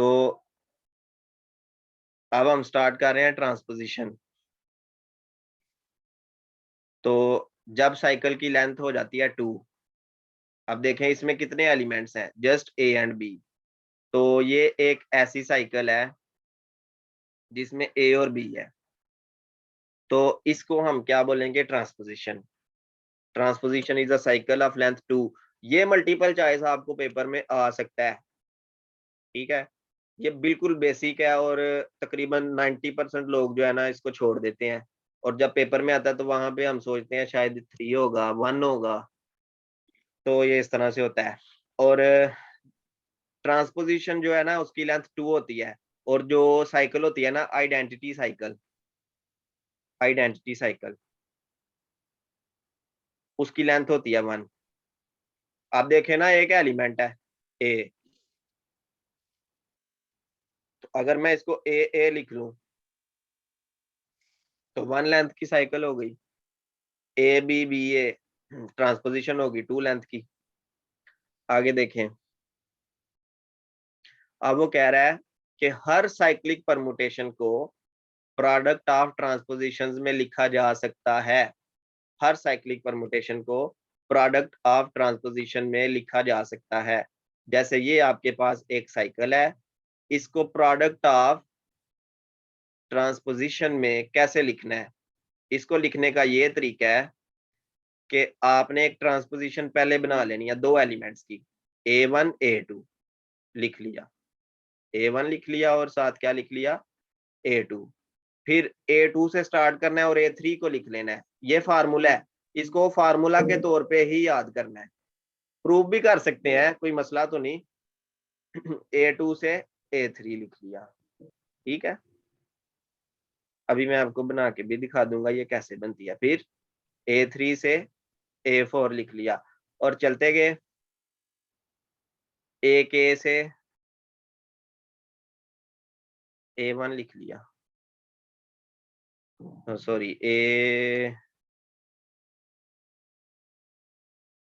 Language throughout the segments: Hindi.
तो अब हम स्टार्ट कर रहे हैं ट्रांसपोजिशन। तो जब साइकिल की लेंथ हो जाती है 2, अब देखें इसमें कितने एलिमेंट्स हैं, जस्ट ए एंड बी। तो ये एक ऐसी साइकिल है जिसमें ए और बी है, तो इसको हम क्या बोलेंगे, transposition. Transposition is a cycle of length 2। ये मल्टीपल चॉइस आपको पेपर में आ सकता है, ठीक है। ये बिल्कुल बेसिक है और तकरीबन 90% लोग जो है ना इसको छोड़ देते हैं, और जब पेपर में आता है तो वहां पे हम सोचते हैं शायद 3 होगा, 1 होगा। तो ये इस तरह से होता है। और ट्रांसपोजिशन जो है ना उसकी लेंथ 2 होती है, और जो साइकिल होती है ना आइडेंटिटी साइकिल, आइडेंटिटी साइकिल उसकी लेंथ होती है 1। आप देखें ना एक एलिमेंट है ए, तो अगर मैं इसको ए ए लिख लूं तो 1 लेंथ की साइकिल हो गई। A B B A transposition होगी 2 लेंथ की। आगे देखें, अब वो कह रहा है कि हर साइक्लिक परमुटेशन को प्रोडक्ट ऑफ ट्रांसपोजिशंस में लिखा जा सकता है। हर साइक्लिक परमुटेशन को प्रोडक्ट ऑफ ट्रांसपोजिशन में लिखा जा सकता है। जैसे ये आपके पास एक साइकिल है, इसको प्रोडक्ट ऑफ ट्रांसपोजिशन में कैसे लिखना है। इसको लिखने का ये तरीका है कि आपने एक ट्रांसपोजिशन पहले बना लेनी है 2 एलिमेंट्स की, A1 A2 लिख लिया, A1 लिख लिया और साथ क्या लिख लिया, A2। फिर A2 से स्टार्ट करना है और A3 को लिख लेना है। ये फार्मूला है, इसको फार्मूला के तौर पे ही याद करना है। प्रूव भी कर सकते हैं, कोई मसला तो नहीं। A2 से A3 लिख लिया, ठीक है। अभी मैं आपको बना के भी दिखा दूंगा ये कैसे बनती है। फिर A3 से A4 लिख लिया और चलते गए, एक ए से A1 लिख लिया, सॉरी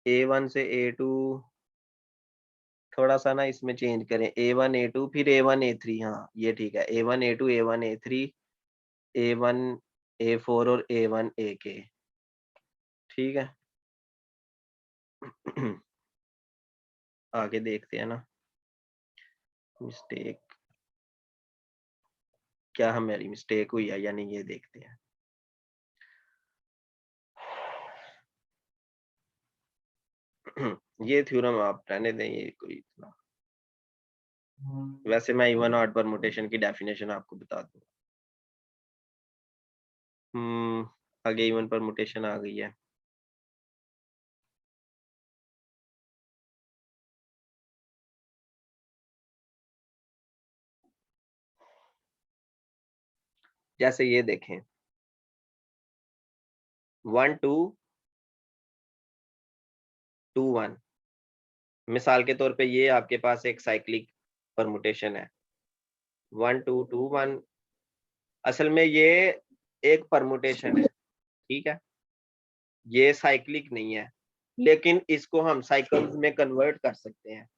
A1 से A2, थोड़ा सा ना इसमें चेंज करें, A1 A2 फिर A1 A3। हाँ ये ठीक है, A1 A2 A1 A3 A1 A4 और A1 AK, ठीक है। आगे देखते हैं ना, मिस्टेक क्या हमारी मिस्टेक हुई है या नहीं, ये देखते हैं। ये थ्योरम आप रहने दें, ये कोई इतना, वैसे मैं इवन ऑड परमुटेशन की डेफिनेशन आपको बता दूं। आगे इवन परमुटेशन आ गई है। जैसे ये देखें 1 2 2 1, मिसाल के तौर पे ये आपके पास एक साइक्लिक परमुटेशन है 1 2 2 1। असल में ये एक परमुटेशन है, ठीक है, ये साइक्लिक नहीं है, लेकिन इसको हम साइकिल्स में कन्वर्ट कर सकते हैं।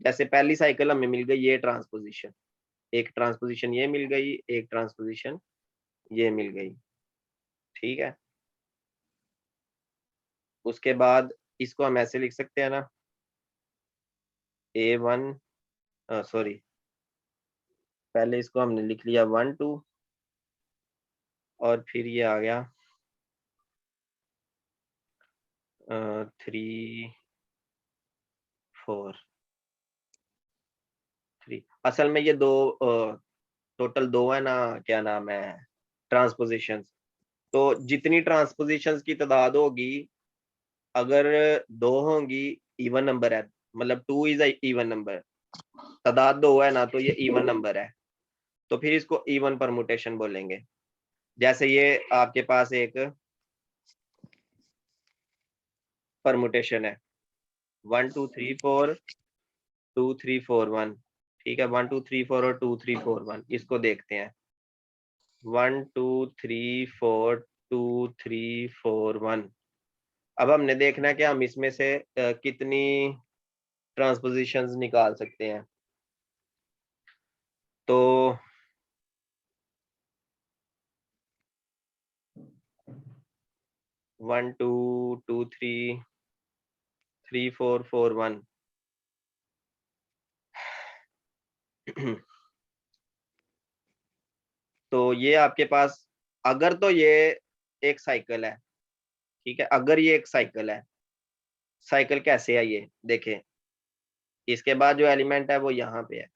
जैसे पहली साइकिल हमें मिल गई ये ट्रांसपोजिशन, एक ट्रांसपोजिशन ये मिल गई, एक ट्रांसपोजिशन ये मिल गई, ठीक है। उसके बाद इसको हम ऐसे लिख सकते हैं ना, A1, सॉरी पहले इसको हमने लिख लिया 1 2 और फिर ये आ गया 3 4 3। असल में ये दो टोटल 2 है ना, क्या नाम है, ट्रांसपोजिशंस। तो जितनी ट्रांसपोजिशंस की तादाद होगी, अगर 2 होंगी, इवन नंबर है, मतलब 2 इज इवन नंबर, तादाद 2 है ना तो ये इवन नंबर है, तो फिर इसको इवन परमुटेशन बोलेंगे। जैसे ये आपके पास एक परमुटेशन है 1 2 3 4 2 3 4 1, ठीक है, 1 2 3 4 और 2 3 4 1। इसको देखते हैं 1 2 3 4 2 3 4 1। अब हमने देखना है कि हम इसमें से कितनी ट्रांसपोजिशंस निकाल सकते हैं। तो 1 2 2 3 3 4 4 1 तो ये आपके पास, अगर तो ये एक साइकिल है, ठीक है, अगर ये एक साइकिल है, साइकिल कैसे है ये देखें, इसके बाद जो एलिमेंट है वो यहाँ पे है,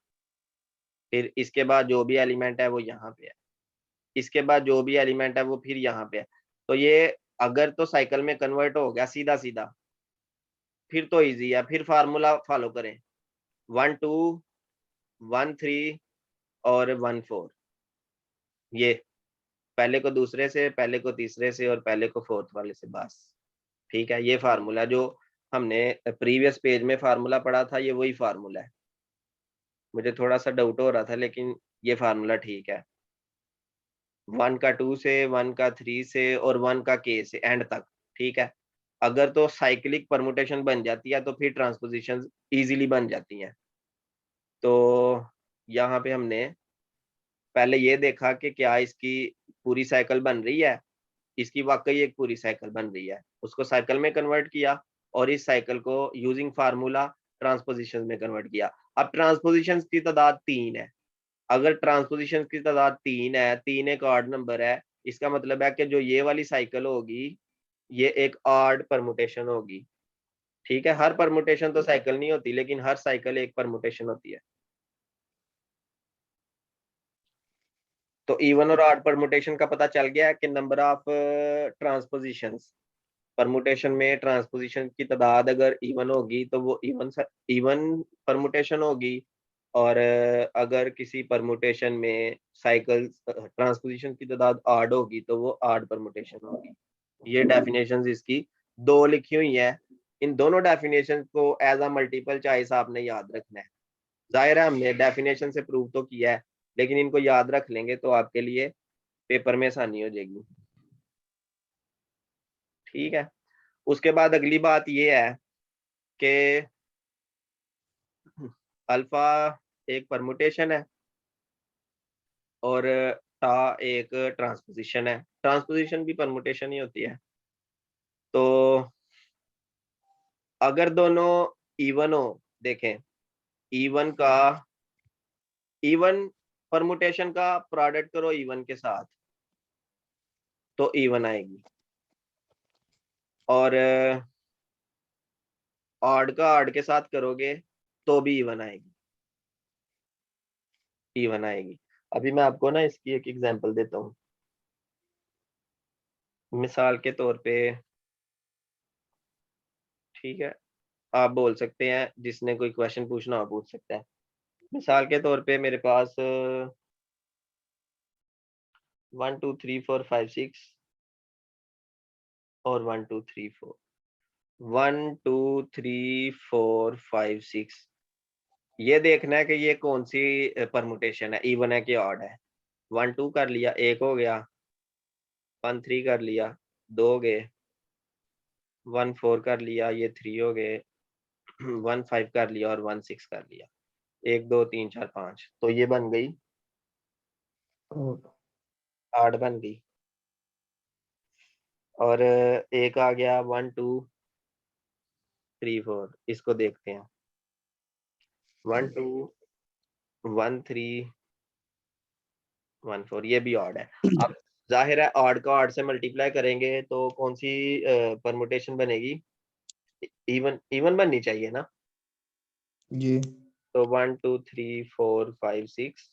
फिर इसके बाद जो भी एलिमेंट है वो यहाँ पे है, इसके बाद जो भी एलिमेंट है वो फिर यहाँ पे है। तो ये अगर तो साइकिल में कन्वर्ट हो गया सीधा सीधा, फिर तो इजी है, फिर फार्मूला फॉलो करें, 1 2 1 3 और 1 4, ये पहले को दूसरे से, पहले को तीसरे से और पहले को फोर्थ वाले से, बस ठीक है। ये फार्मूला जो हमने प्रीवियस पेज में फार्मूला पढ़ा था, ये वही फार्मूला है। मुझे थोड़ा सा डाउट हो रहा था, लेकिन ये फार्मूला ठीक है। 1 का 2 से, 1 का 3 से और 1 का k से एंड तक, ठीक है। अगर तो साइक्लिक परमुटेशन बन जाती है तो फिर ट्रांसपोजिशन इजीली बन जाती हैं। तो यहाँ पे हमने पहले ये देखा कि क्या इसकी पूरी साइकिल बन रही है, इसकी वाकई एक पूरी साइकिल बन रही है, उसको साइकिल में कन्वर्ट किया और इस साइकिल को यूजिंग फार्मूला ट्रांसपोजिशन में कन्वर्ट किया। अब ट्रांसपोजिशन की तादाद 3 है, अगर ट्रांसपोजिशन की तादाद 3 है, 3 एक ऑड नंबर है, इसका मतलब है कि जो ये वाली साइकिल होगी ये एक ऑड परमुटेशन होगी, ठीक है। हर परमुटेशन तो साइकिल नहीं होती, लेकिन हर साइकिल एक परमुटेशन होती है। तो इवन और ऑड परमुटेशन का पता चल गया कि नंबर ऑफ ट्रांसपोजिशंस, परमुटेशन में ट्रांसपोजिशन की तादाद अगर इवन होगी तो वो इवन परमुटेशन होगी, और अगर किसी परमुटेशन में साइकिल ट्रांसपोजिशन की तादाद ऑड होगी तो वो ऑड परमुटेशन होगी। ये डेफिनेशंस इसकी दो लिखी हुई है, इन दोनों डेफिनेशन को एज अ मल्टीपल चॉइस आपने याद रखना है। जाहिर है हमने डेफिनेशन से प्रूव तो किया है, लेकिन इनको याद रख लेंगे तो आपके लिए पेपर में आसानी हो जाएगी, ठीक है। उसके बाद अगली बात ये है कि अल्फा एक परमुटेशन है और टा एक ट्रांसपोजिशन है, ट्रांसपोजिशन भी परमुटेशन ही होती है। तो अगर दोनों इवन हो, देखें इवन का, इवन परमुटेशन का प्रोडक्ट करो इवन के साथ तो इवन आएगी, और ऑड का ऑड के साथ करोगे तो भी इवन आएगी, इवन आएगी। अभी मैं आपको ना इसकी एक एग्जांपल देता हूँ। मिसाल के तौर पे, ठीक है, आप बोल सकते हैं, जिसने कोई क्वेश्चन पूछना हो पूछ सकता है। मिसाल के तौर पे मेरे पास 1 2 3 4 5 6 और 1 2 3 4, 1 2 3 4 5 6, ये देखना है कि ये कौन सी परमुटेशन है, इवन है कि ऑड है। 1 2 कर लिया, एक हो गया, 1 3 कर लिया, दो हो गए, 1 4 कर लिया, ये 3 हो गए, 1 5 कर लिया और 1 6 कर लिया, 1 2 3 4 5, तो ये बन गई आठ बन गई। और एक आ गया 1 2 3 4, इसको देखते हैं, 1 2 1 3 1 4, ये भी ऑड है। अब जाहिर है ऑड का ऑड से मल्टीप्लाई करेंगे तो कौन सी परमुटेशन बनेगी, इवन, इवन बननी चाहिए ना जी। तो 1 2 3 4 5 6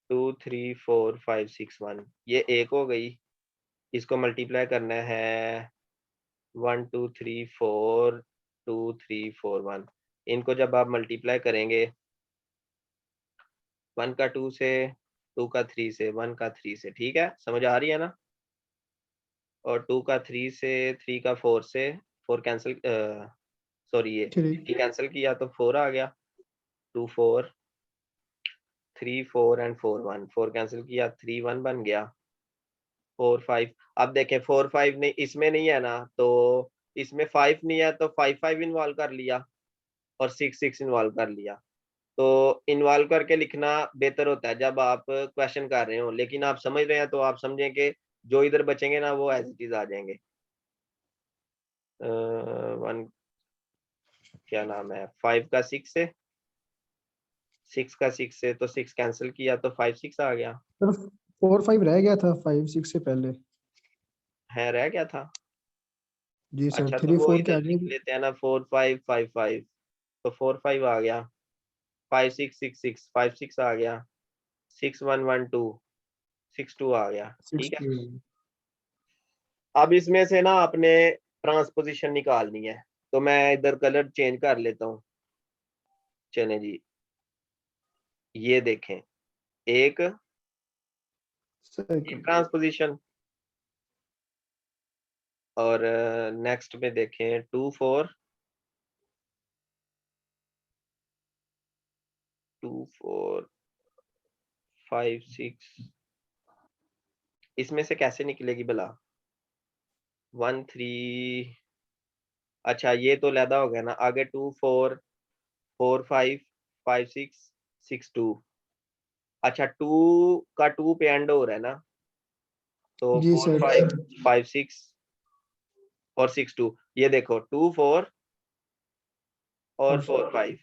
2 3 4 5 6 1, ये एक हो गई, इसको मल्टीप्लाई करना है 1 2 3 4 2 3 4 1, इनको जब आप मल्टीप्लाई करेंगे 1 का 2 से, 2 का 3 से, 1 का 3 से, ठीक है, समझ आ रही है ना। और 2 का 3 से, 3 का 4 से, 4 कैंसिल, सॉरी ये 3 कैंसिल किया तो 4 आ गया, 2 4 3 4 एंड 4 1, 4 कैंसिल किया 3 1 बन गया, 4 5। अब देखें 4 5 नहीं इसमें नहीं है ना, तो इसमें 5 नहीं है तो 5 5 इन्वॉल्व कर लिया और 6 6 इन्वॉल्व कर लिया, तो इन्वॉल्व करके लिखना बेहतर होता है जब आप क्वेश्चन कर रहे हो, लेकिन आप समझ रहे हैं तो आप समझें कि जो इधर बचेंगे ना वो एज इट इज आ जाएंगे। वन क्या नाम है, 5 का 6 से, 6 का 6 से, तो 6 कैंसिल किया तो 5 6 आ गया। सर 4 5 रह गया था 5 6 से पहले। है, रह गया था। जी सर अच्छा, तो 3 वो 4 के इधर आगे। लिख लेते हैं ना, 4 5 5 5, तो 4 5 आ गया, 5 6 6 6 5 6 आ गया, 6 1 1 2 6 2 आ गया। 6 ठीक है, 2। अब इसमें से ना आपने ट्रांसपोजिशन निकालनी है, तो मैं इधर कलर चेंज कर लेता हूँ। चले जी, ये देखें, एक साइकिल। ट्रांसपोजिशन, और नेक्स्ट में देखें 2 4 2 4 5 6, इसमें से कैसे निकलेगी भला? 1 3, अच्छा ये तो लैदा हो गया ना, आगे 2 4 4 5 5 6 6 2, अच्छा 2 का 2 पे एंड हो रहा है ना, तो जी 4 सर। 5 5 6 और 6 2, ये देखो 2 4 और 4 5,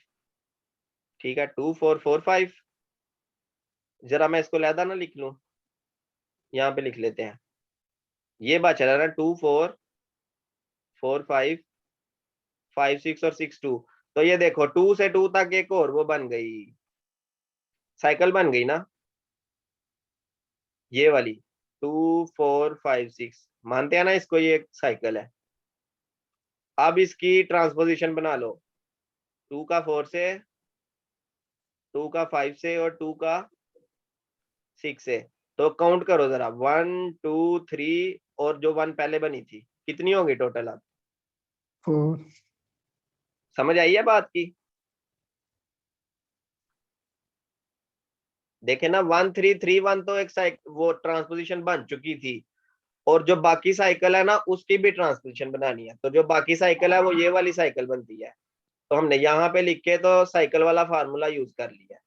ठीक है, 2 4 4 5। जरा मैं इसको लैदा ना लिख लूं, यहाँ पे लिख लेते हैं, ये बच रहा है ना 2 4 4 5 5 6 और 6 2, तो ये देखो 2 से 2 तक एक और वो बन गई, साइकिल बन गई ना, ये वाली 2 4 5 6, मानते हैं ना इसको, ये एक साइकिल है। अब इसकी ट्रांसपोजिशन बना लो, 2 का 4 से, 2 का 5 से और 2 का 6 से, तो काउंट करो जरा, 1 2 3, और जो 1 पहले बनी थी कितनी होगी टोटल? अब 4। समझ आई है बात की? देखे ना, 1 3 3 1 तो एक वो ट्रांसपोजिशन बन चुकी थी, और जो बाकी साइकिल है ना उसकी भी ट्रांसपोजिशन बनानी है, तो जो बाकी साइकिल है वो ये वाली साइकिल बनती है, तो हमने यहाँ पे लिख के तो साइकिल वाला फार्मूला यूज कर लिया।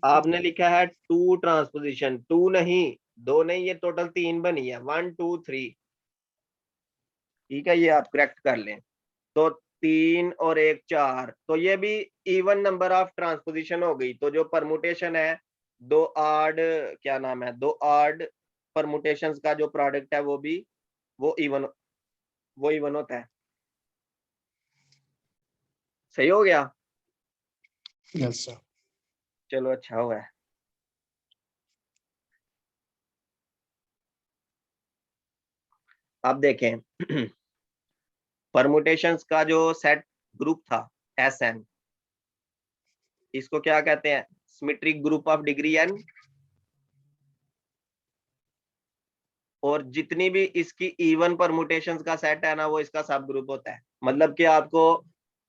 आपने लिखा है 2 ट्रांसपोजिशन, 2 नहीं, 2 नहीं, ये टोटल 3 बनी है, 1 2 3, ठीक है, ये आप करेक्ट कर लें। तो 3 और 1 4, तो ये भी इवन नंबर ऑफ ट्रांसपोजिशन हो गई, तो जो परमुटेशन है, दो आड, क्या नाम है, दो आड परमुटेशंस का जो प्रोडक्ट है वो भी वो इवन होता है। सही हो गया? Yes sir. चलो अच्छा हुआ है। अब देखें परमुटेशंस का जो सेट ग्रुप था Sn, इसको क्या कहते हैं? Symmetric group of degree n, और जितनी भी इसकी इवन परमुटेशंस का सेट है ना वो इसका सब ग्रुप होता है, मतलब कि आपको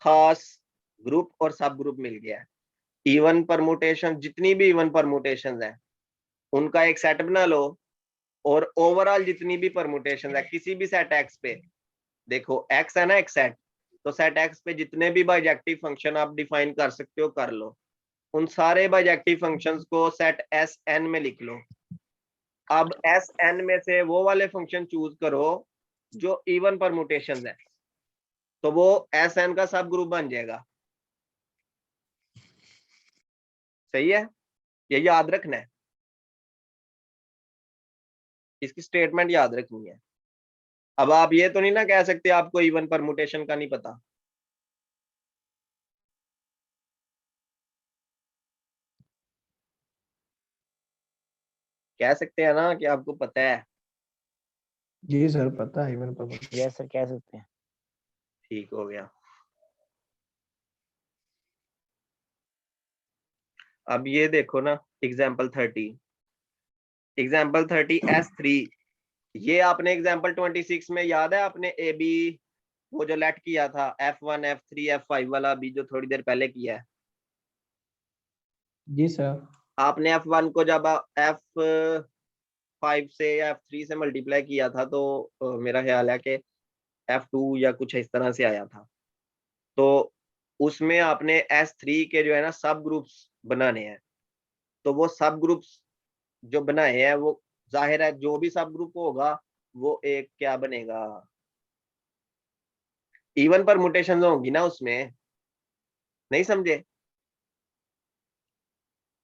खास ग्रुप और सब ग्रुप मिल गया है। इवन परमुटेशन, जितनी भी इवन परमुटेशंस हैं उनका एक सेट बना लो, और ओवरऑल जितनी भी परमुटेशन है किसी भी सेट एक्स पे, देखो एक्स है ना एक सेट, तो सेट एक्स पे जितने भी बाइजेक्टिव फंक्शन आप डिफाइन कर सकते हो कर लो, उन सारे बाइजेक्टिव फंक्शंस को सेट एस एन में लिख लो। अब एस एन में से वो वाले फंक्शन चूज करो जो इवन परमुटेशन है, तो वो एस एन का सब ग्रुप बन जाएगा। सही है, ये याद रखना है, इसकी स्टेटमेंट याद रखनी है। अब आप ये तो नहीं ना कह सकते आपको इवन परमुटेशन का नहीं पता। कह सकते हैं ना कि आपको पता है। जी सर पता है इवन पर। यस सर कह सकते हैं। ठीक हो गया। अब ये देखो ना, एग्जाम्पल 30, एग्जाम्पल 30 S3, ये आपने एग्जाम्पल 26 में याद है आपने ए बी वो जो लेट किया था F1 F3 F5 वाला, अभी जो थोड़ी देर पहले किया है, जी सर। आपने F1 को जब F5 से या F3 से मल्टीप्लाई किया था तो मेरा ख्याल है कि F2 या कुछ इस तरह से आया था। तो उसमें आपने S3 के जो है ना सब ग्रुप्स बनाने हैं। तो वो सब ग्रुप्स जो बनाए हैं वो जाहिर है जो भी सब ग्रुप होगा वो एक क्या बनेगा, इवन परमुटेशन होंगी ना उसमें। नहीं समझे?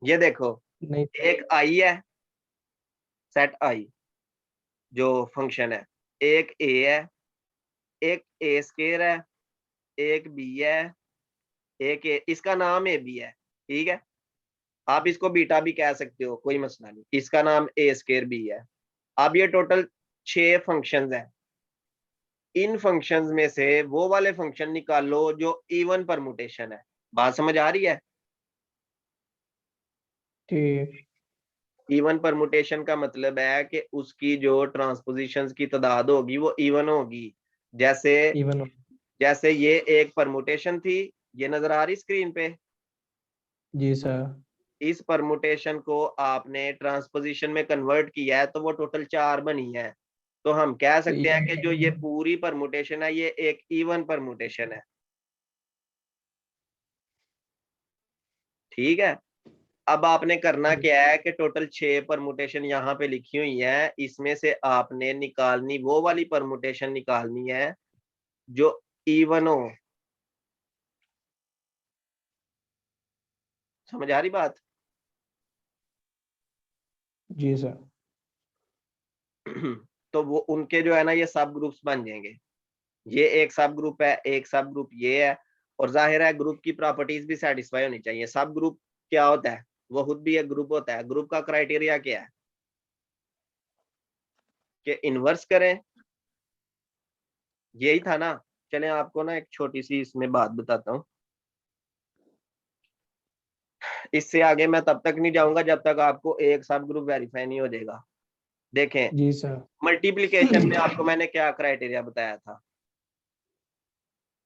ये देखो, नहीं। एक आई है, सेट आई जो फंक्शन है, एक ए है, एक ए स्केयर है, एक बी है, एक ए, इसका नाम ए बी है। ठीक है, आप इसको बीटा भी कह सकते हो, कोई मसला नहीं, इसका नाम ए स्केयर बी है। अब ये टोटल 6 फंक्शंस हैं। इन फंक्शंस में से वो वाले फंक्शन निकालो जो इवन परमुटेशन है। बात समझ आ रही है? ठीक। इवन परमुटेशन का मतलब है कि उसकी जो ट्रांसपोजिशंस की तादाद होगी वो इवन होगी। जैसे इवन। जैसे ये एक परमुटेशन थी, ये नजर आ रही स्क्रीन पे। जी सर। इस परमुटेशन को आपने ट्रांसपोजिशन में कन्वर्ट किया है तो वो टोटल 4 बनी है। तो हम कह सकते हैं कि जो ये पूरी परमुटेशन है ये एक इवन परमुटेशन है। ठीक है, अब आपने करना क्या है कि टोटल 6 परमुटेशन यहाँ पे लिखी हुई है, इसमें से आपने निकालनी वो वाली परमुटेशन निकालनी है जो इवन हो। समझ आ रही बात? जी सर। तो वो उनके जो है ना ये सब ग्रुप्स बन जाएंगे। ये एक सब ग्रुप है, एक सब ग्रुप ये है। और जाहिर है ग्रुप की प्रॉपर्टीज भी सेटिस्फाई होनी चाहिए। सब ग्रुप क्या होता है? वो खुद भी एक ग्रुप होता है। ग्रुप का क्राइटेरिया क्या है? कि इन्वर्स करें, यही था ना। चलें आपको ना एक छोटी सी इसमें बात बताता हूँ। इससे आगे मैं तब तक नहीं जाऊंगा जब तक आपको एक सब ग्रुप वेरीफाई नहीं हो जाएगा। देखें, जी सर। मल्टीप्लिकेशन में आपको मैंने क्या क्राइटेरिया बताया था?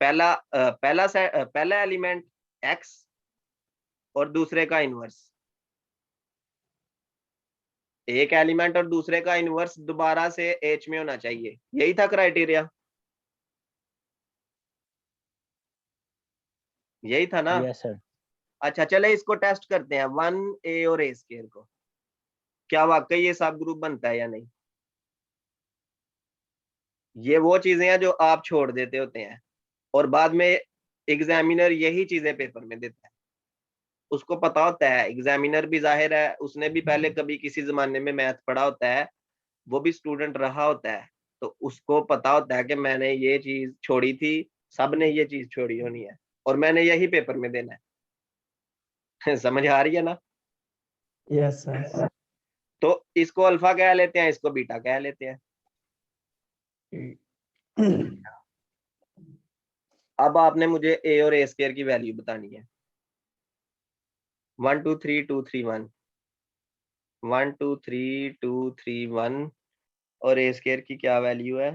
पहला एलिमेंट एक्स और दूसरे का इनवर्स। एक एलिमेंट और दूसरे का इनवर्स दोबारा से एच में होना चाहिए, यही था क्राइटेरिया। यही था ना? Yes sir. अच्छा चले इसको टेस्ट करते हैं, 1 ए और ए स्केयर को। क्या वाकई ये सब ग्रुप बनता है या नहीं? ये वो चीजें हैं जो आप छोड़ देते होते हैं और बाद में एग्जामिनर यही चीजें पेपर में देता है। उसको पता होता है, एग्जामिनर भी जाहिर है उसने भी पहले कभी किसी जमाने में मैथ पढ़ा होता है, वो भी स्टूडेंट रहा होता है। तो उसको पता होता है कि मैंने ये चीज छोड़ी थी, सब ने ये चीज छोड़ी होनी है और मैंने यही पेपर में देना है। समझ आ रही है ना? Yes sir. तो इसको अल्फा कह लेते हैं, इसको बीटा कह लेते हैं। अब आपने मुझे ए और ए स्क्वायर की वैल्यू बतानी है। 1 2 3 2 3 1, 1 2 3 2 3 1 और ए स्क्वायर की क्या वैल्यू है?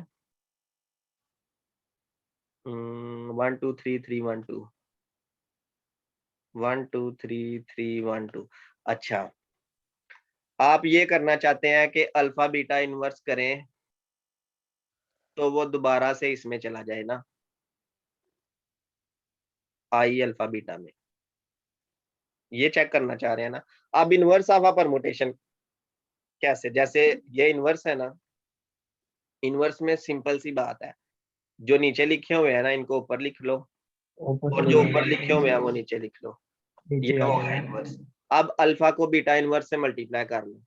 1 2 3 3 1 2, 1 2 3 3 1 2। अच्छा, आप ये करना चाहते हैं कि अल्फा बीटा इनवर्स करें तो वो दोबारा से इसमें चला जाए ना, आई अल्फा बीटा में। ये चेक करना चाह रहे हैं ना? अब इनवर्स ऑफ अ परमुटेशन कैसे? जैसे ये इनवर्स है ना, इनवर्स में सिंपल सी बात है, जो नीचे लिखे हुए हैं ना इनको ऊपर लिख लो ऊपर और चले जो जाएंगे। ऊपर लिखे हुए हैं वो नीचे लिख लो। नीचे ये आ हो गया जाएंगे। इनवर्स। अब अल्फा को बीटा इनवर्स से मल्टीप्लाई कर लो।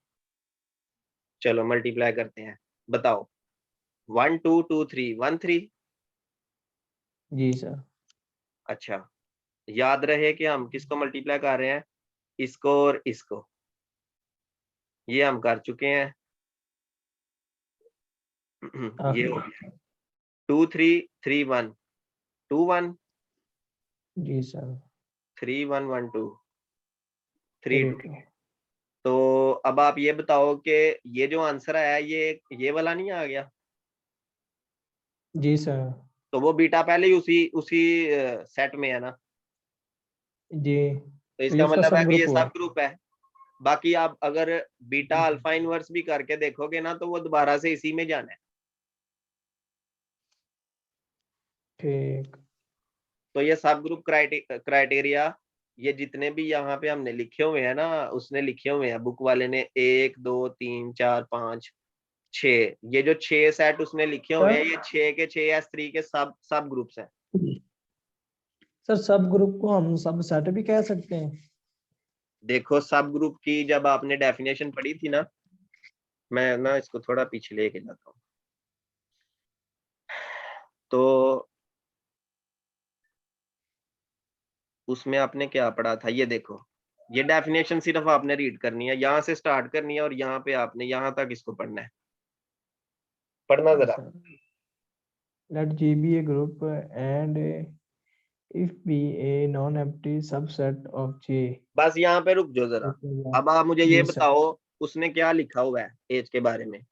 चलो मल्टीप्लाई करते हैं, बताओ। 1 2 2 3 1 3। जी सर। अच्छा, याद रहे कि हम किसको मल्टीप्लाई कर रहे हैं, इसको और इसको। ये हम कर चुके हैं। ये हो गया 2 3 3 1 2 1 जी सर। 3 1 1 2 3 3 2। 2। तो अब आप ये बताओ कि ये जो आंसर है ये वाला नहीं आ गया? जी सर। तो वो बीटा पहले ही उसी उसी सेट में है ना। जी। तो ये इसका उसका मतलब है सब कि ये ग्रुप हुआ। सब ग्रुप है। बाकी आप अगर बीटा अल्फा इनवर्स भी करके देखोगे ना तो वो दोबारा से इसी में जाना है। ठीक। तो ये सब ग्रुप क्राइटेरिया ये जितने भी यहाँ पे हमने लिखे हुए हैं ना, उसने लिखे हुए हैं बुक वाले ने, 1 2 3 4 5 6, ये जो 6 सेट उसने लिखे हुए हैं, ये 6 के 6 S3 के सब ग्रुप्स हैं। सर सब ग्रुप को हम सब सेट भी कह सकते हैं? देखो सब ग्रुप की जब आपने डेफिनेशन पढ़ी थी ना, मैं ना इसको थोड़ा पीछे लेके जाता हूँ, तो उसमें आपने क्या पढ़ा था, ये देखो, ये डेफिनेशन सिर्फ आपने रीड करनी है, यहाँ से स्टार्ट करनी है और यहाँ पे आपने यहाँ तक इसको पढ़ना है। पढ़ना जरा। Let G be a group and if be a non-empty subset of J. बस यहाँ पे रुक जाओ जरा। अब आप मुझे ये जी सर। बताओ उसने क्या लिखा हुआ है एज के बारे में।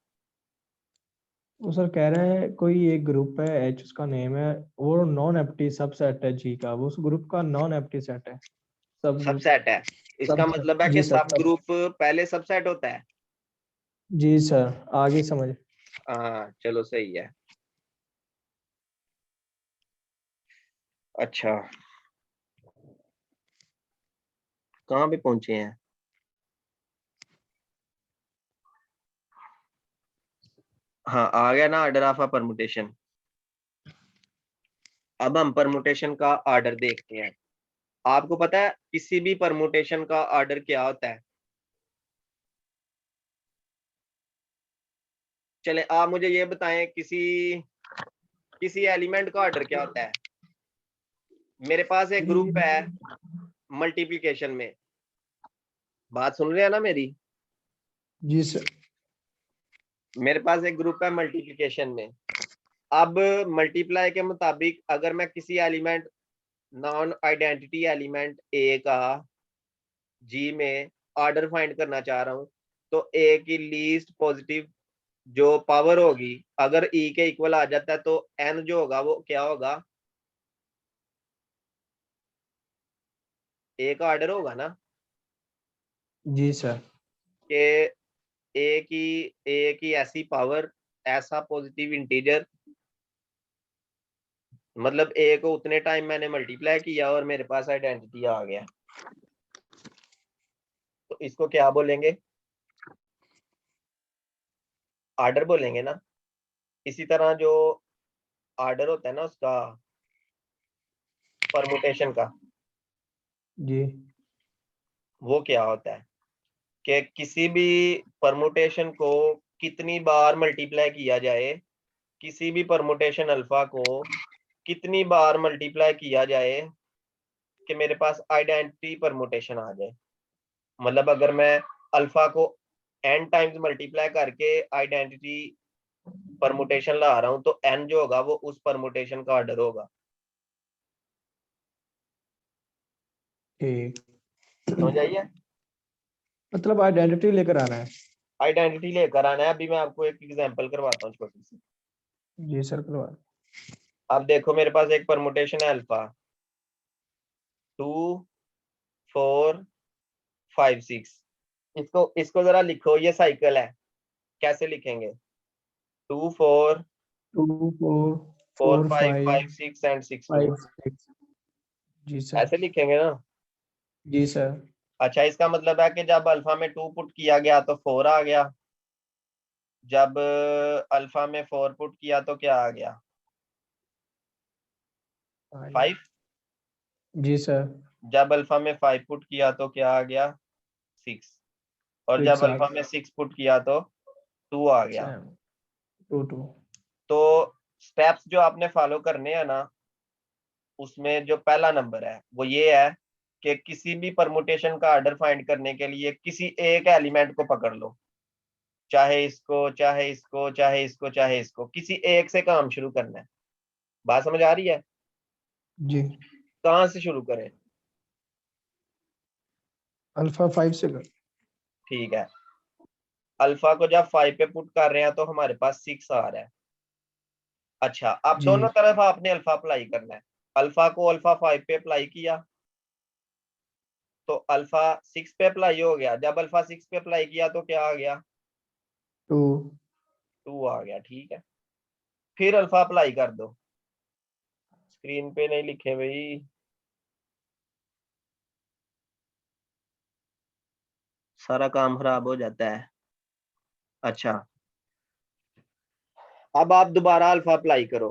वो सर कह रहे हैं कोई एक ग्रुप है एच उसका नेम है, वो नॉन एम्प्टी सबसेट है जी का, वो उस ग्रुप का नॉन एम्प्टी सेट है। सब ग्रुप सबसेट है, इसका सबसेट। मतलब है जी कि सर सब ग्रुप पहले सबसेट होता है। जी सर आगे समझ। हाँ चलो सही है। अच्छा कहाँ पे पहुंचे हैं। हाँ आ गया ना ऑर्डर ऑफ अ परमुटेशन। अब हम परमुटेशन का ऑर्डर देखते हैं। आपको पता है किसी भी परमुटेशन का ऑर्डर क्या होता है। चले आप मुझे ये बताएं किसी किसी एलिमेंट का ऑर्डर क्या होता है। मेरे पास एक ग्रुप है मल्टीप्लिकेशन में, बात सुन रहे हैं ना मेरी। जी सर। मेरे पास एक ग्रुप है मल्टीप्लिकेशन में। अब मल्टीप्लाई के मुताबिक अगर मैं किसी एलिमेंट नॉन आइडेंटिटी एलिमेंट ए का जी में ऑर्डर फाइंड करना चाह रहा हूं, तो ए की लीस्ट पॉजिटिव जो पावर होगी अगर ई के इक्वल आ जाता है तो एन जो होगा वो क्या होगा, ए का ऑर्डर होगा ना जी सर। कि ए की ऐसी पावर, ऐसा पॉजिटिव इंटीजर, मतलब ए को उतने टाइम मैंने मल्टीप्लाई किया और मेरे पास आइडेंटिटी आ गया, तो इसको क्या बोलेंगे, ऑर्डर बोलेंगे ना। इसी तरह जो ऑर्डर होता है ना उसका परमुटेशन का, जी वो क्या होता है कि किसी भी परमुटेशन को कितनी बार मल्टीप्लाई किया जाए, किसी भी परमुटेशन अल्फा को कितनी बार मल्टीप्लाई किया जाए कि मेरे पास आइडेंटिटी परमुटेशन आ जाए। मतलब अगर मैं अल्फा को n टाइम्स मल्टीप्लाई करके आइडेंटिटी परमुटेशन ला रहा हूं तो n जो होगा वो उस परमुटेशन का ऑर्डर होगा। ठीक। समझ आइए। मतलब आइडेंटिटी लेकर आना है। आइडेंटिटी लेकर आना है। अभी मैं आपको एक एग्जांपल करवाता हूँ छोटी सी। जी सर करवा। अब देखो मेरे पास एक परमुटेशन है अल्फा 2 4 5 6। इसको इसको जरा लिखो, ये साइकिल है, कैसे लिखेंगे। 2 4 2 4 4 4 5 5 5 6 एंड 6 2। 5 6। Ji sir. ऐसे लिखेंगे ना। जी सर। अच्छा इसका मतलब है कि जब अल्फा में 2 पुट किया गया तो 4 आ गया, जब अल्फा में 4 पुट किया तो क्या आ गया, 5। जी सर। जब अल्फा में 5 पुट किया तो क्या आ गया, 6। और जब 6 आ अल्फा में 6 पुट किया तो 2 आ गया। 2 2। तो स्टेप्स जो आपने फॉलो करने हैं ना, उसमें जो पहला नंबर है वो ये है कि किसी भी परमुटेशन का ऑर्डर फाइंड करने के लिए किसी एक एलिमेंट को पकड़ लो, चाहे इसको चाहे इसको चाहे इसको चाहे इसको, किसी एक से काम शुरू करना है। बात समझ आ रही है। जी। कहाँ से शुरू करें। अल्फा 5 से कर। ठीक है, अल्फा को जब 5 पे पुट कर रहे हैं तो हमारे पास 6 आ रहा है। अच्छा अब जी दोनों तरफ आपने अल्फा अप्लाई करना है। अल्फा को अल्फा 5 पे अप्लाई किया तो अल्फा 6 पे अप्लाई हो गया, जब अल्फा 6 पे अप्लाई किया तो क्या आ गया, 2। 2 आ गया। ठीक है, फिर अल्फा अप्लाई कर दो, स्क्रीन पे नहीं लिखे भाई, सारा काम खराब हो जाता है। अच्छा, अब आप दोबारा अल्फा अप्लाई करो।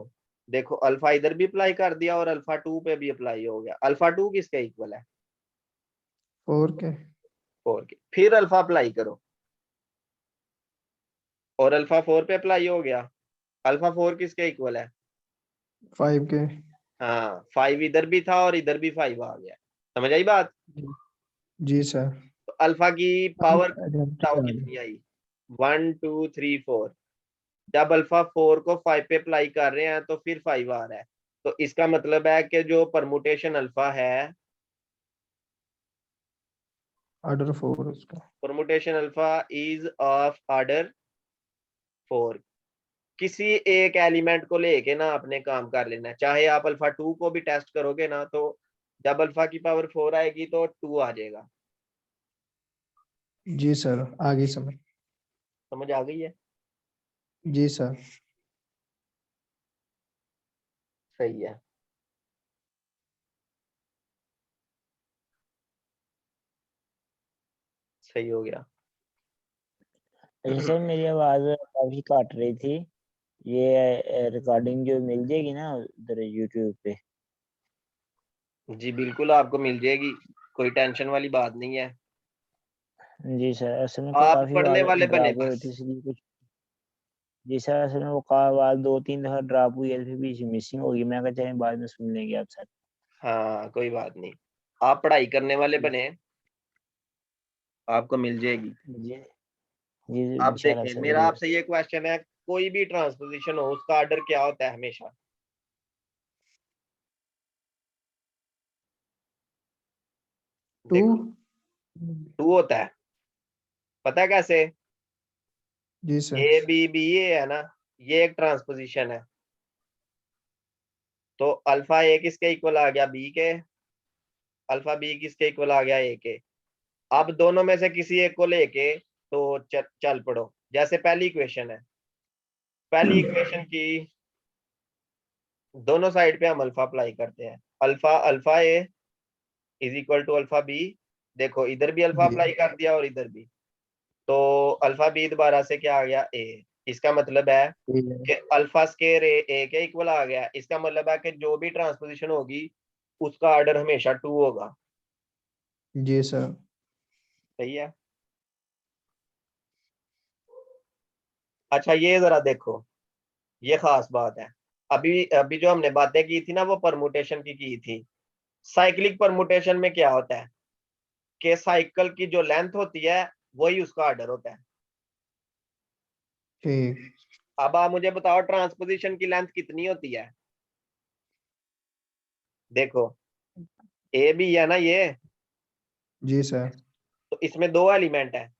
देखो अल्फा इधर भी अप्लाई कर दिया और अल्फा 2 पे भी अप्लाई हो गया। अल्फा 2 किसके इक्वल है? 4 के। 4 के। फिर अल्फा अप्लाई करो और अल्फा 4 पे अप्लाई हो गया। अल्फा 4 किसके इक्वल है? 5 के। हाँ, 5 इधर भी था और इधर भी 5 आ गया। समझ आई बात? जी सर। तो अल्फा की पावर बताओ Identity आ गई। कितनी आई? 1 2 3 4। जब अल्फा 4 को 5 पे अप्लाई कर रहे हैं तो फिर 5 आ रहा है। तो इसका मतलब है कि जो परमुटेशन अल्फा है, ऑर्डर 4 उसका। Permutation alpha is of order 4। किसी एक एलिमेंट को लेके ना अपने काम कर लेना है। चाहे आप अल्फा 2 को भी टेस्ट करोगे ना, तो जब अल्फा की पावर 4 आएगी तो 2 आ जाएगा। जी सर, आगे समझ। समझ आ गई है? जी सर। सही है। सही हो गया। अच्छा सर, मेरी आवाज काफी काट रही थी। ये रिकॉर्डिंग जो मिल जाएगी ना उधर यूट्यूब पे? जी बिल्कुल आपको मिल जाएगी, कोई टेंशन वाली बात नहीं है। जी सर, असल में आप काफी पढ़ने आवाज वाले बने ड्रॉप हो रही बस। थी इसलिए कुछ। जी सर, असल में वो आवाज 2-3 दफा ड्रॉप हुई है, फिर बीच में मिसिंग होगी। मैं कहता चलें बाद में सुन लेंगे आप सर। हाँ कोई बात नहीं, आप पढ़ाई करने वाले बने, आपको मिल जाएगी। जी जी आप इंशाल्लाह देखें, सर, मेरा जरूर। आपसे ये क्वेश्चन है, कोई भी ट्रांसपोजिशन हो उसका ऑर्डर क्या होता है हमेशा? 2। देखो 2 होता है। पता है कैसे? जी सर। ए बी बी ए है ना, ये एक ट्रांसपोजिशन है। तो अल्फा ए किसके इक्वल आ गया? बी के। अल्फा बी किसके इक्वल आ गया? ए के। अब दोनों में से किसी एक को लेके तो चल पड़ो। जैसे पहली इक्वेशन है, पहली इक्वेशन की दोनों साइड पे हम अल्फा अप्लाई करते हैं। Alpha alpha A is equal to alpha B. देखो इधर भी अल्फा जी अप्लाई कर दिया और इधर भी। तो अल्फा बी दोबारा से क्या आ गया? ए। इसका मतलब है ठीक है। कि अल्फा स्केयर ए के इक्वल आ गया। इसका मतलब है कि जो भी ट्रांसपोजिशन होगी उसका ऑर्डर हमेशा 2 होगा। जी सर। सही है। अच्छा ये जरा देखो, ये खास बात है। अभी अभी जो हमने बातें की थी ना, वो परमुटेशन की थी। साइक्लिक परमुटेशन में क्या होता है कि साइकिल की जो लेंथ होती है वही उसका ऑर्डर होता है। ठीक। अब आप मुझे बताओ ट्रांसपोजिशन की लेंथ कितनी होती है? देखो ए भी है ना ये, जी सर। तो इसमें 2 एलिमेंट है।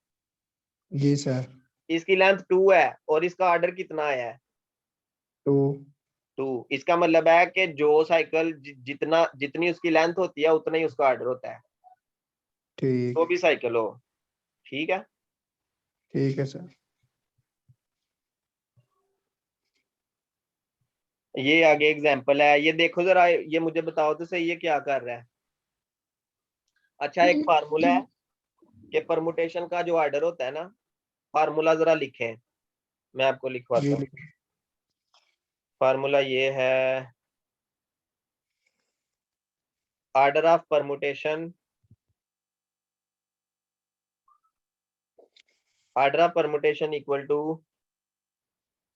जी सर। इसकी लेंथ 2 है और इसका ऑर्डर कितना आया है? 2। 2। इसका मतलब है कि जो साइकिल जितना जितनी उसकी लेंथ होती है उतना ही उसका ऑर्डर होता है, तो ठीक। भी साइकिल हो। ठीक है। ठीक है सर। ये आगे एग्जांपल है, ये देखो जरा, ये मुझे बताओ तो सही, ये क्या कर रहा है? अच्छा एक फार्मूला है कि परमुटेशन का जो ऑर्डर होता है ना, फार्मूला जरा लिखें, मैं आपको लिखवाता जी हूँ। फार्मूला ये है, order of permutation, order of permutation equal to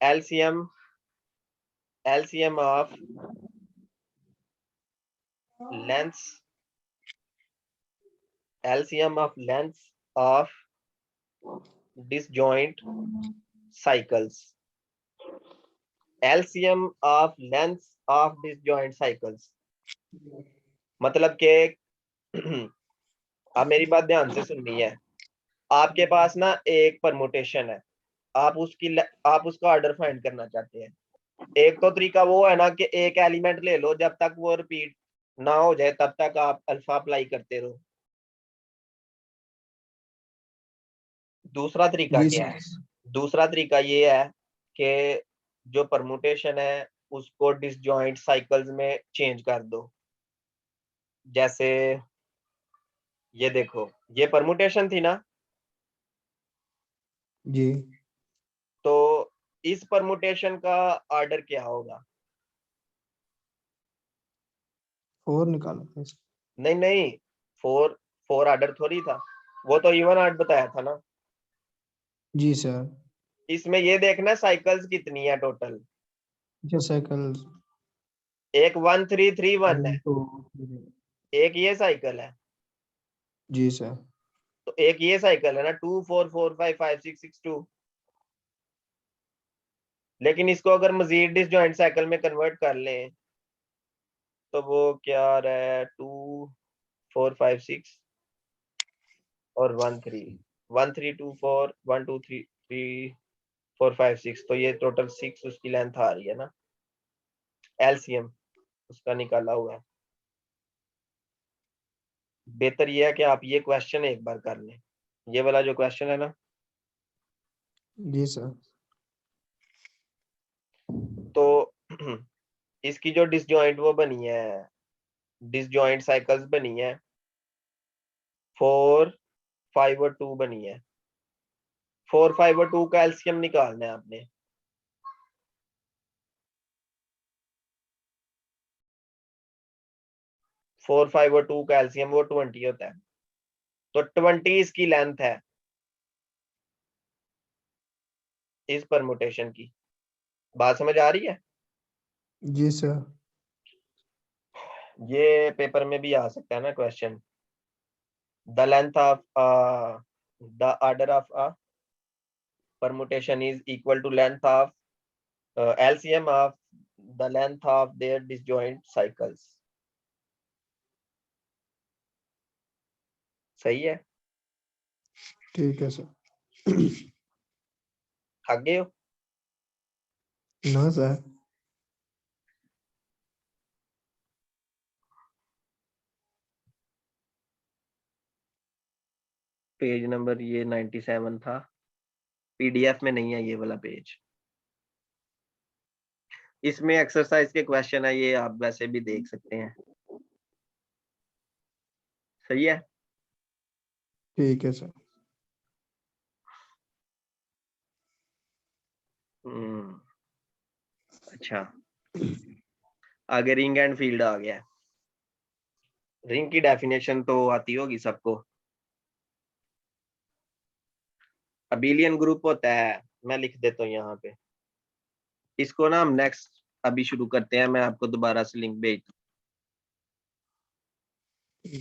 LCM, LCM of lengths, LCM of lengths of disjoint cycles, LCM of lengths of disjoint cycles। मतलब कि आप मेरी बात ध्यान से सुननी है। आपके पास ना एक परमुटेशन है, आप उसका ऑर्डर फाइंड करना चाहते हैं। एक तो तरीका वो है ना कि एक एलिमेंट ले लो, जब तक वो रिपीट ना हो जाए तब तक आप अल्फा अप्लाई करते रहो। दूसरा तरीका जी क्या सर। है? दूसरा तरीका ये है कि जो परमुटेशन है उसको डिसजॉइंट साइकिल्स में चेंज कर दो। जैसे ये देखो, ये परमुटेशन थी ना, जी तो इस परमुटेशन का ऑर्डर क्या होगा? 4 निकालो please। नहीं नहीं, 4 ऑर्डर थोड़ी था, वो तो इवन ऑड बताया था ना। जी सर। इसमें ये देखना साइकिल्स कितनी है टोटल। जो साइकिल एक 1331 है, 1 2 3। एक ये साइकिल है, जी सर। तो एक ये साइकिल है ना 2 4 4 5 5 6 6 2। लेकिन इसको अगर मजीद डिसजॉइंट साइकिल में कन्वर्ट कर लें तो वो क्या आ रहा है, 2 4 5 6 और 1 3 1 3 2 4 1 2 3 3 4 5 6, तो ये टोटल 6 उसकी लेंथ आ रही है ना, एलसीएम उसका निकाला हुआ है। बेहतर ये है कि आप ये क्वेश्चन एक बार कर लें, ये वाला जो क्वेश्चन है ना, जी सर। तो इसकी जो डिसजॉइंट वो बनी है, डिसजॉइंट साइकिल्स बनी है 4 5 और 2 बनी है। 4 5 और 2 का एलसीएम निकालना है आपने। फोर 5 और 2 का एलसीएम वो 20 होता है, तो 20 इसकी लेंथ है इस परमुटेशन की। बात समझ आ रही है? जी सर। ये पेपर में भी आ सकता है ना question. The length of the order of a permutation is equal to length of LCM of the length of their disjoint cycles। सही है? ठीक है सर। आगे हो? ना सर। पेज नंबर ये 97 था, पीडीएफ में नहीं है ये वाला पेज। इसमें एक्सरसाइज के क्वेश्चन है, ये आप वैसे भी देख सकते हैं। सही है? ठीक है सर। अच्छा, आगे रिंग एंड फील्ड आ गया। रिंग की डेफिनेशन तो आती होगी सबको। अबिलियन ग्रुप होता है, मैं लिख देता हूँ यहाँ पे। इसको ना हम नेक्स्ट अभी शुरू करते हैं, मैं आपको दोबारा से लिंक भेजता हूँ।